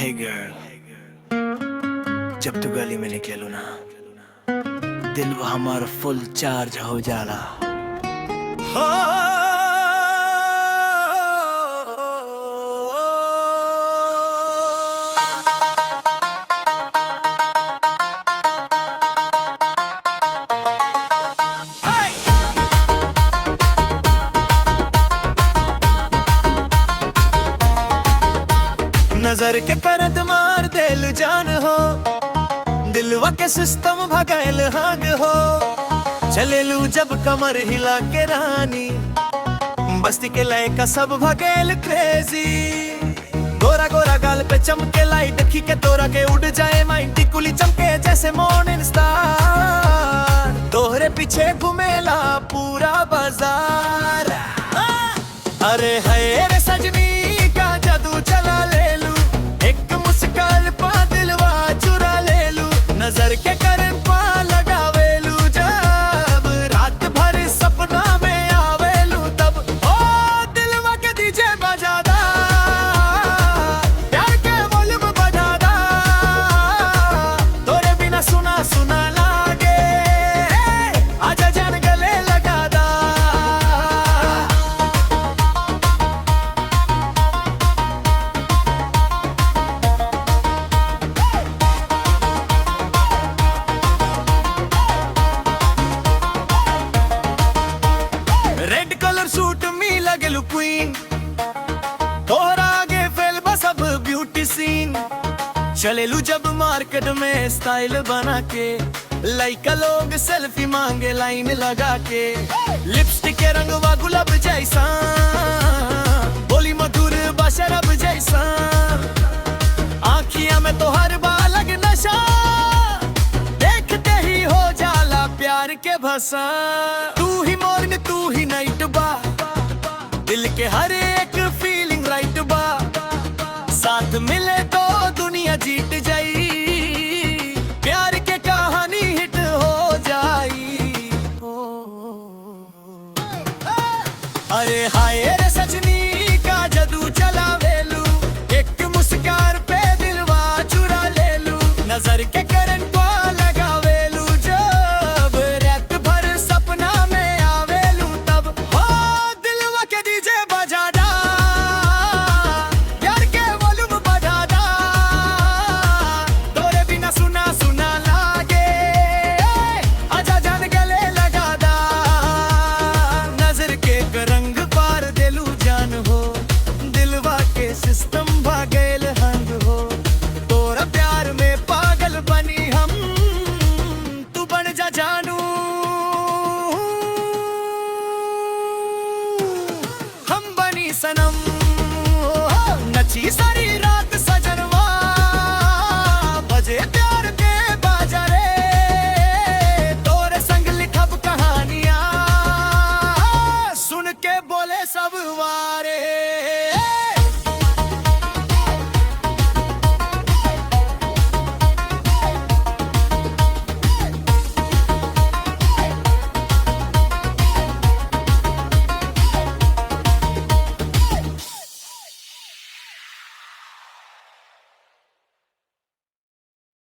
हे गर्ल, जब तू गली में निकलू ना, दिल वो हमारा फुल चार्ज हो जाला। हो नजर के परत मार दिल जान हो, दिलवा के सिस्टम भगैल हांग हो। चले लू जब कमर हिला के रानी, बस्ती के लायका सब भगैल क्रेजी। गोरा गोरा गाल पे चमके लाइट देखी के तोरा के उड़ जाए माइंड, टिकुली चमके जैसे मॉर्निंग स्टार। तोहरे पीछे घूमेला पूरा बाजार। अरे है रे सजनी का जादू चला ले लू, एक मुस्कान पा दिलवा चुरा ले लू। नजर के करन पा लगावेलू, जब रात भर सपना में आवेलू तब ओ दिलवा के डीजे बजादा, प्यार के वॉल्यूम बढ़ादा। तोरे बिना सुना सुना लागे, आजा जान गले लगादा। रेड कलर सूट में लगलू क्वीन, तोहरा आगे फेल बस अब ब्यूटी सीन। चलेलू जब मार्केट में स्टाइल बना के, लइका लोग सेल्फी मांगे लाइन लगा के। लिपस्टिक के रंगवा गुलाब जैसा, बोली मधुर बशरब जैसा। आँखियां में तो हर बार लग नशा, देखते ही हो जाला प्यार के भसा। तू ही मॉर्निंग तू ही नाइट बा, दिल के हर एक फीलिंग राइट बा। साथ मिले तो दुनिया जीत जाई, प्यार के कहानी हिट हो जाई। अरे हाय रे सजनी का जादू चला वेलू, एक मुस्कान पे दिलवा चुरा ले लू। नजर के करन को लगावेलू, जब रात भर सपना में आवेलू तब हो दिलवा के डीजे बजादा, प्यार के वॉल्यूम बढ़ादा। तोरे बिना सुना सुना लागे, आजा जान गले लगादा। नजर के रंग पार देलू जान हो, दिलवा के सिस्टम भागेल हंग हो। तोरा प्यार में पागल बनी हम, तू बन जा जानू। हम बनी सनम, नची सारी